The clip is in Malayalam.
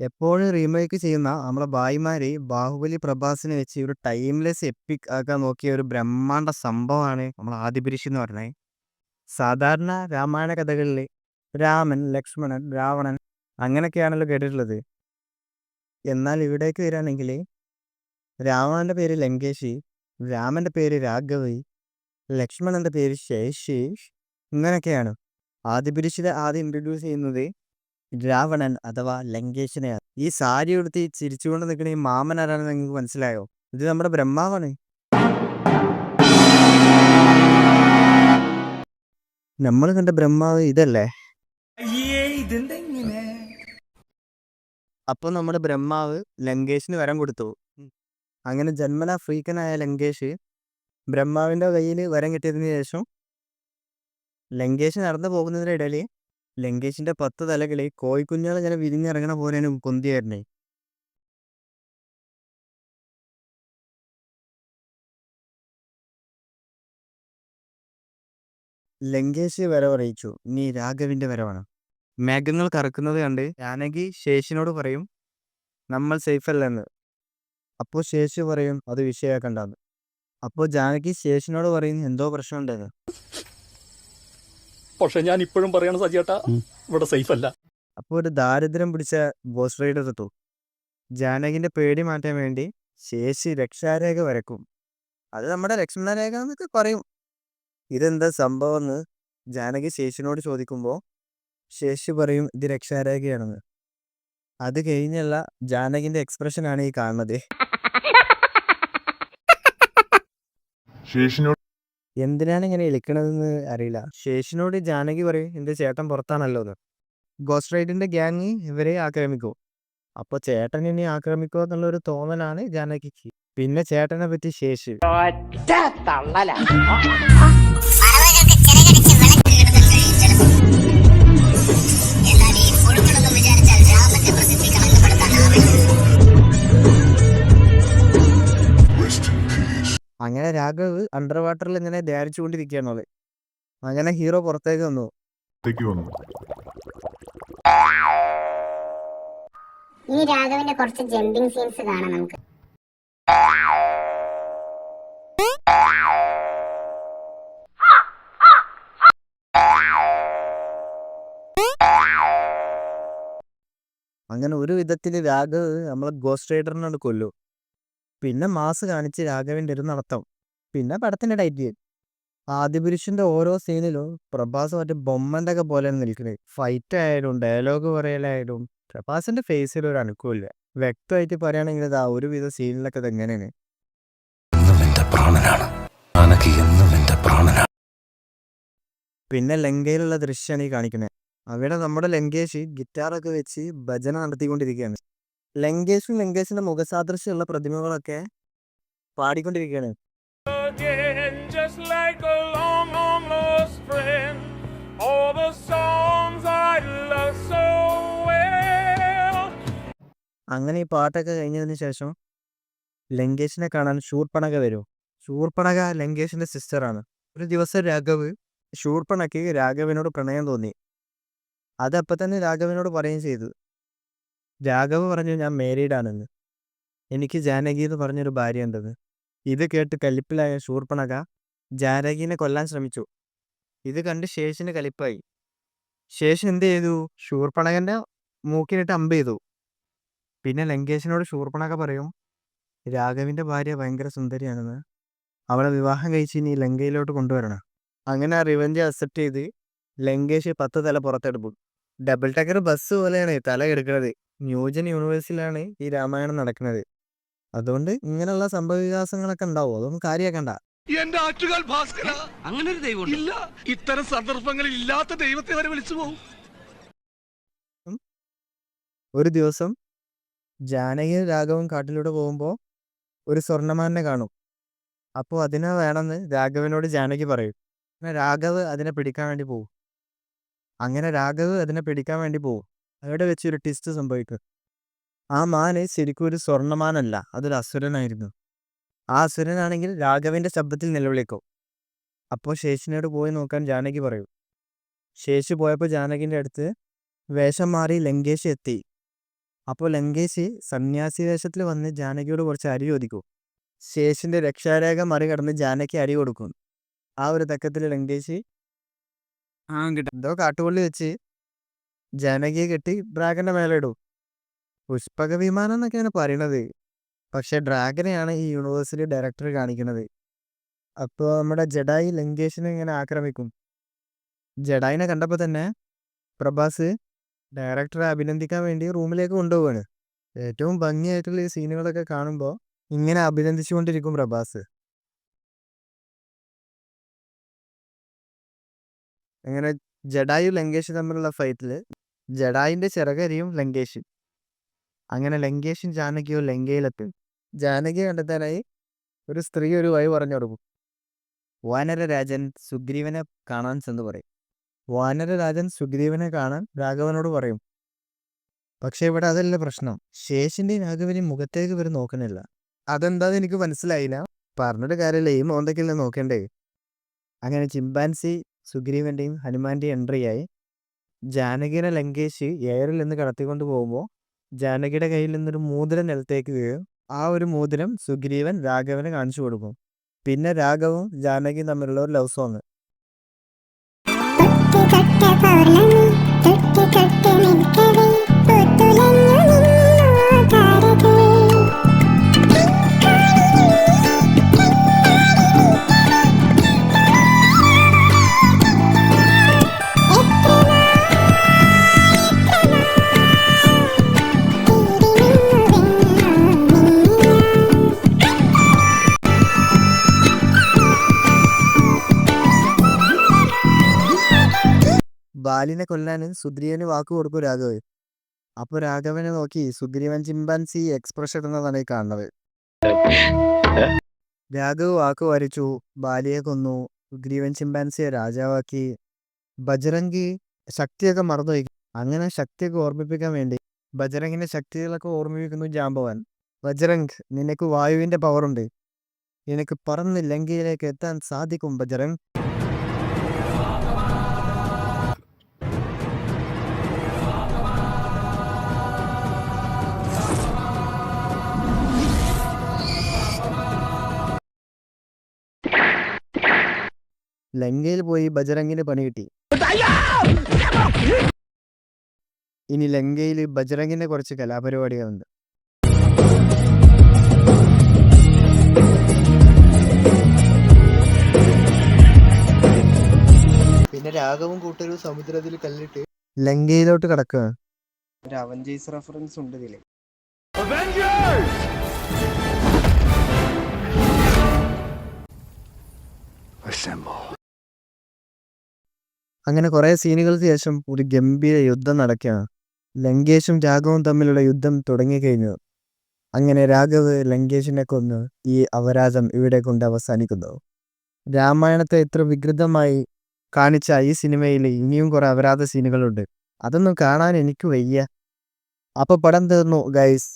എപ്പോഴും റീമേക്ക് ചെയ്യുന്ന നമ്മളെ ഭായിമാര് ബാഹുബലി പ്രഭാസിനെ വെച്ച് ഒരു ടൈംലെസ് എപ്പിക് ആക്കാൻ നോക്കിയ ഒരു ബ്രഹ്മാണ്ട സംഭവമാണ് നമ്മൾ ആദിപുരുഷ് എന്ന് പറഞ്ഞത്. സാധാരണ രാമായണ കഥകളിൽ രാമൻ, ലക്ഷ്മണൻ, രാവണൻ അങ്ങനെയൊക്കെയാണല്ലോ കേട്ടിട്ടുള്ളത്. എന്നാൽ ഇവിടേക്ക് വരികയാണെങ്കിൽ രാവണന്റെ പേര് ലങ്കേഷ്, രാമന്റെ പേര് രാഘവ്, ലക്ഷ്മണന്റെ പേര് ശേഷ്, ഇങ്ങനെയൊക്കെയാണ്. ആദിപുരുഷിനെ ആദ്യം ഇൻട്രൊഡ്യൂസ് ചെയ്യുന്നത് രാവണൻ അഥവാ ലങ്കേശനെയാണ്. ഈ സാരി ഉടുത്ത് ചിരിച്ചുകൊണ്ട് നിൽക്കുന്ന ഈ മാമൻ ആരാണെന്ന് നിങ്ങൾക്ക് മനസ്സിലായോ? ഇത് നമ്മുടെ ബ്രഹ്മാവാണ്. നമ്മൾ കണ്ട ബ്രഹ്മാവ് ഇതല്ലേ? അപ്പൊ നമ്മുടെ ബ്രഹ്മാവ് ലങ്കേഷിന് വരം കൊടുത്തു. അങ്ങനെ ജന്മന ഫ്രീക്കനായ ലങ്കേഷ് ബ്രഹ്മാവിന്റെ കയ്യിൽ വരം കിട്ടിയതിനു ശേഷം ലങ്കേഷ് നടന്നു പോകുന്നതിനിടയിൽ ലങ്കേഷിന്റെ 10 തലകള് കോഴിക്കുഞ്ഞുങ്ങൾ ഇങ്ങനെ വിരിഞ്ഞിറങ്ങണ പോലെയാണ് പൊന്തിയായിരുന്നേ. ലങ്കേഷ് വരവറിയിച്ചു, ഇനി രാഘവിന്റെ വരവാണ്. മേഘങ്ങൾ കറക്കുന്നത് കണ്ട് ജാനകി ശേഷിനോട് പറയും നമ്മൾ സേഫ് അല്ലെന്ന്. അപ്പോൾ ശേഷി പറയും അത് വിഷയാക്കണ്ടെന്ന്. അപ്പോൾ ജാനകി ശേഷിനോട് പറയും എന്തോ പ്രശ്നമുണ്ടെന്ന്. പക്ഷെ ഞാൻ ഇപ്പോഴും പറയണ സജിയേട്ടാ, ഇവിടെ സേഫ് അല്ല. അപ്പോൾ ഒരു ദാരിദ്ര്യം പിടിച്ച ബോസ് റൈഡർ എത്തു. ജാനകിന്റെ പേടി മാറ്റാൻ വേണ്ടി ശേഷി രക്ഷാരേഖ വരക്കും. അത് നമ്മുടെ ലക്ഷ്മണരേഖ എന്നൊക്കെ പറയും. ഇതെന്താ സംഭവം എന്ന് ജാനകി ശേഷിനോട് ചോദിക്കുമ്പോൾ ശേഷി പറയും ഇത് രക്ഷാരേഖയാണെന്ന്. അത് കഴിഞ്ഞല്ല ജാനകിന്റെ എക്സ്പ്രഷൻ ആണ് ഈ കാണുന്നത്. എന്തിനാണ് ഇങ്ങനെ ഇളിക്കണതെന്ന് അറിയില്ല. ശേഷിനോട് ജാനകി പറയും എന്റെ ചേട്ടൻ പുറത്താണല്ലോ എന്ന്. ഗോസ്റ്റ് റൈഡിന്റെ ഗ്യാങ് ഇവരെ ആക്രമിക്കും. അപ്പൊ ചേട്ടൻ ഇനി ആക്രമിക്കുക എന്നുള്ളൊരു തോന്നലാണ് ജാനകിക്ക്. പിന്നെ ചേട്ടനെ പറ്റി ശേഷി അങ്ങനെ രാഘവ് അണ്ടർ വാട്ടറിൽ ഇങ്ങനെ ധ്യാനിച്ചുകൊണ്ടിരിക്കുകയാണത്. അങ്ങനെ ഹീറോ പുറത്തേക്ക് വന്നു. ഇനി രാഘവന്റെ കുറച്ച് ജമ്പിങ് സീൻസ് കാണാം നമുക്ക്. അങ്ങനെ ഒരു വിധത്തിൽ രാഘവ് നമ്മളെ ഗോസ്റ്റ് റൈഡറിനോട് കൊല്ലു. പിന്നെ മാസ് കാണിച്ച് രാഘവിന്റെ ഒരു നടത്തം. പിന്നെ പടത്തിന്റെ ടൈറ്റിൽ. ആദിപുരുഷന്റെ ഓരോ സീനിലും പ്രഭാസ് മറ്റേ ബൊമ്മന്റെ ഒക്കെ പോലെയാണ് നിൽക്കുന്നത്. ഫൈറ്റ് ആയാലും ഡയലോഗ് പറയലായാലും പ്രഭാസിന്റെ ഫേസിൽ ഒരു അനുഭവമില്ല. വ്യക്തമായിട്ട് പറയുകയാണെങ്കിൽ ഇതാ ഒരുവിധ സീനിലൊക്കെ ഇതെങ്ങനെയാണ്. പിന്നെ ലങ്കയിലുള്ള ദൃശ്യമാണ് ഈ കാണിക്കുന്നത്. അവിടെ നമ്മുടെ ലങ്കേഷ് ഗിറ്റാറൊക്കെ വെച്ച് ഭജന നടത്തിക്കൊണ്ടിരിക്കുകയാണ്. ലങ്കേഷും ലങ്കേഷിന്റെ മുഖസാദൃശ്യമുള്ള പ്രതിമകളൊക്കെ പാടിക്കൊണ്ടിരിക്കുകയാണ്. അങ്ങനെ ഈ പാട്ടൊക്കെ കഴിഞ്ഞതിന് ശേഷം ലങ്കേഷിനെ കാണാൻ ശൂർപ്പണക വരും. ശൂർപ്പണക ലങ്കേഷിന്റെ സിസ്റ്ററാണ്. ഒരു ദിവസം ശൂർപ്പണക്ക് രാഘവനോട് പ്രണയം തോന്നി. അതപ്പം തന്നെ രാഘവനോട് പറയുകയും ചെയ്തു. രാഘവ് പറഞ്ഞു ഞാൻ മാരീഡ് ആണെന്ന്. എനിക്ക് ജാനകി എന്ന് പറഞ്ഞൊരു ഭാര്യ ഉണ്ടെന്ന്. ഇത് കേട്ട് കലിപ്പിലായ ശൂർപ്പണക ജാനകിനെ കൊല്ലാൻ ശ്രമിച്ചു. ഇത് കണ്ട് ശേഷിന് കലിപ്പായി. ശേഷൻ എന്ത് ചെയ്തു? ശൂർപ്പണകന്റെ മൂക്കിനിട്ട് അമ്പ് ചെയ്തു. പിന്നെ ലങ്കേഷിനോട് ശൂർപ്പണക പറയും രാഘവിന്റെ ഭാര്യ ഭയങ്കര സുന്ദരിയാണെന്ന്. അവളെ വിവാഹം കഴിച്ച് ഇനി ലങ്കയിലോട്ട് കൊണ്ടുവരണം. അങ്ങനെ ആ റിവഞ്ച് അക്സെപ്റ്റ് ചെയ്ത് ലങ്കേഷ് 10 തല പുറത്തെടുക്കും. ഡബിൾ ടക്കർ ബസ് പോലെയാണ് തല എടുക്കുന്നത്. ന്യൂജൻ യൂണിവേഴ്സിലാണ് ഈ രാമായണം നടക്കുന്നത്. അതുകൊണ്ട് ഇങ്ങനെയുള്ള സംഭവ വികാസങ്ങളൊക്കെ ഉണ്ടാവും. അതൊന്നും കാര്യമാക്കണ്ട. എന്റെ ആറ്റുകാൽ ഭാസ്കര, അങ്ങനെ ഒരു ദൈവം ഇല്ല. ഇത്തരം സന്ദർഭങ്ങളിൽ ഇല്ലാത്ത ദൈവത്തെ വരെ വിളിച്ചു പോകും. ഒരു ദിവസം ജാനകിയും രാഘവും കാട്ടിലൂടെ പോകുമ്പോൾ ഒരു സ്വർണ്ണമാനെ കാണും. അപ്പോൾ അതിനെ വേണമെന്ന് രാഘവനോട് ജാനകി പറയും. രാഘവ് അതിനെ പിടിക്കാൻ വേണ്ടി പോകും. അവിടെ വെച്ച് ഒരു ട്വിസ്റ്റ് സംഭവിക്കും. ആ മാന് ശരിക്കും ഒരു സ്വർണ്ണമാനല്ല, അതൊരു അസുരനായിരുന്നു. ആ അസുരനാണെങ്കിൽ രാഘവന്റെ ശബ്ദത്തിൽ നിലവിളിക്കും. അപ്പോൾ ശേഷിനോട് പോയി നോക്കാൻ ജാനകി പറയും. ശേഷി പോയപ്പോൾ ജാനകിന്റെ അടുത്ത് വേഷം മാറി ലങ്കേഷ് എത്തി. അപ്പോൾ ലങ്കേഷ് സന്യാസി വേഷത്തിൽ വന്ന് ജാനകിയോട് കുറച്ച് അരി ചോദിക്കും. ശേഷിന്റെ രക്ഷാരേഖ മറികടന്ന് ജാനകി അടി കൊടുക്കും. ആ ഒരു തക്കത്തിൽ ലങ്കേഷ് എന്തോ കാട്ടുപള്ളി വെച്ച് ജാനകിയെ കെട്ടി ഡ്രാഗന്റെ മേലെ ഇടും. പുഷ്പക വിമാനം എന്നൊക്കെയാണ് പറയണത്. പക്ഷെ ഡ്രാഗനെയാണ് ഈ യൂണിവേഴ്സിറ്റി ഡയറക്ടർ കാണിക്കുന്നത്. അപ്പോൾ നമ്മുടെ ജഡായി ലങ്കേഷിനെ ഇങ്ങനെ ആക്രമിക്കും. ജഡായിനെ കണ്ടപ്പോൾ തന്നെ പ്രഭാസ് ഡയറക്ടറെ അഭിനന്ദിക്കാൻ വേണ്ടി റൂമിലേക്ക് കൊണ്ടുപോവാണ്. ഏറ്റവും ഭംഗിയായിട്ടുള്ള ഈ സീനുകളൊക്കെ കാണുമ്പോൾ ഇങ്ങനെ അഭിനന്ദിച്ചുകൊണ്ടിരിക്കും പ്രഭാസ്. അങ്ങനെ ജഡായു ലങ്കേഷ് തമ്മിലുള്ള ഫൈറ്റിൽ ജഡായിന്റെ ചിറകരിയും ലങ്കേഷ്. അങ്ങനെ ലങ്കേഷും ജാനകിയും ലങ്കയിലെത്തും. ജാനകിയെ കണ്ടെത്താനായി ഒരു സ്ത്രീ ഒരു വഴി പറഞ്ഞു കൊടുക്കും. വാനരരാജൻ സുഗ്രീവനെ കാണാൻ ചെന്ന് പറയും. വാനരരാജൻ സുഗ്രീവനെ കാണാൻ രാഘവനോട് പറയും. പക്ഷെ ഇവിടെ അതല്ല പ്രശ്നം. ശേഷിന്റെയും രാഘവനെയും മുഖത്തേക്ക് ഇവർ നോക്കണില്ല. അതെന്താന്ന് എനിക്ക് മനസ്സിലായില്ല. പറഞ്ഞിട്ട് കാര്യമില്ല, ഈ മോന്തയ്ക്കല്ലേ നോക്കണ്ടേ. അങ്ങനെ ചിമ്പാൻസി സുഗ്രീവന്റെയും ഹനുമാന്റെയും എൻട്രി ആയി. ജാനകിനെ ലങ്കേഷ് എയറിൽ നിന്ന് കടത്തിക്കൊണ്ട് പോകുമ്പോൾ ജാനകിയുടെ കയ്യിൽ നിന്നൊരു മോതിരം നിലത്തേക്ക് വീഴും. ആ ഒരു മോതിരം സുഗ്രീവൻ രാഘവന് കാണിച്ചു കൊടുക്കും. പിന്നെ രാഘവും ജാനകിയും തമ്മിലുള്ള ഒരു ലവ് സോങ്. ബാലിനെ കൊല്ലാൻ സുഗ്രീവന് വാക്ക് കൊടുക്കും രാഘവ്. അപ്പൊ രാഘവനെ നോക്കി സുഗ്രീവൻ ചിമ്പാൻസി എക്സ്പ്രഷൻ ഇടുന്നതാണ് ഈ കാണുന്നത്. രാഘവ് വാക്ക് വരച്ചു, ബാലിയെ കൊന്നു, സുഗ്രീവൻ ചിമ്പാൻസിയെ രാജാവാക്കി. ബജറംഗി ശക്തിയൊക്കെ മറന്നുപോയി. അങ്ങനെ ശക്തിയൊക്കെ ഓർമ്മിപ്പിക്കാൻ വേണ്ടി ബജറംഗിന്റെ ശക്തികളൊക്കെ ഓർമ്മിപ്പിക്കുന്നു ജാമ്പവാൻ. ബജറംഗ്, നിനക്ക് വായുവിന്റെ പവറുണ്ട്, നിനക്ക് പറന്ന് ലങ്കയിലേക്ക് എത്താൻ സാധിക്കും ബജറംഗ്. ലങ്കയിൽ പോയി ബജറംഗിന് പണി കിട്ടി. ഇനി ലങ്കയിൽ ബജറംഗിന്റെ കുറച്ച് കലാപരിപാടികളുണ്ട്. പിന്നെ രാഘവും കൂട്ടരും സമുദ്രത്തിൽ കല്ലിട്ട് ലങ്കയിലോട്ട് കടക്കുകയാണ്. ഒരു അവഞ്ചേഴ്സ് റെഫറൻസ് ഉണ്ട് ഇതില്. അങ്ങനെ കുറെ സീനുകൾക്ക് ശേഷം ഒരു ഗംഭീര യുദ്ധം നടക്കുകയാണ്. ലങ്കേഷും രാഘവും തമ്മിലുള്ള യുദ്ധം തുടങ്ങിക്കഴിഞ്ഞു. അങ്ങനെ രാഘവ് ലങ്കേഷിനെ കൊന്ന് ഈ അപരാധം ഇവിടെ കൊണ്ട് അവസാനിക്കുന്നു. രാമായണത്തെ ഇത്ര വികൃതമായി കാണിച്ച ഈ സിനിമയിൽ ഇനിയും കുറെ അപരാധ സീനുകളുണ്ട്. അതൊന്നും കാണാൻ എനിക്ക് വയ്യ. അപ്പൊ പടം തീർന്നു ഗൈസ്.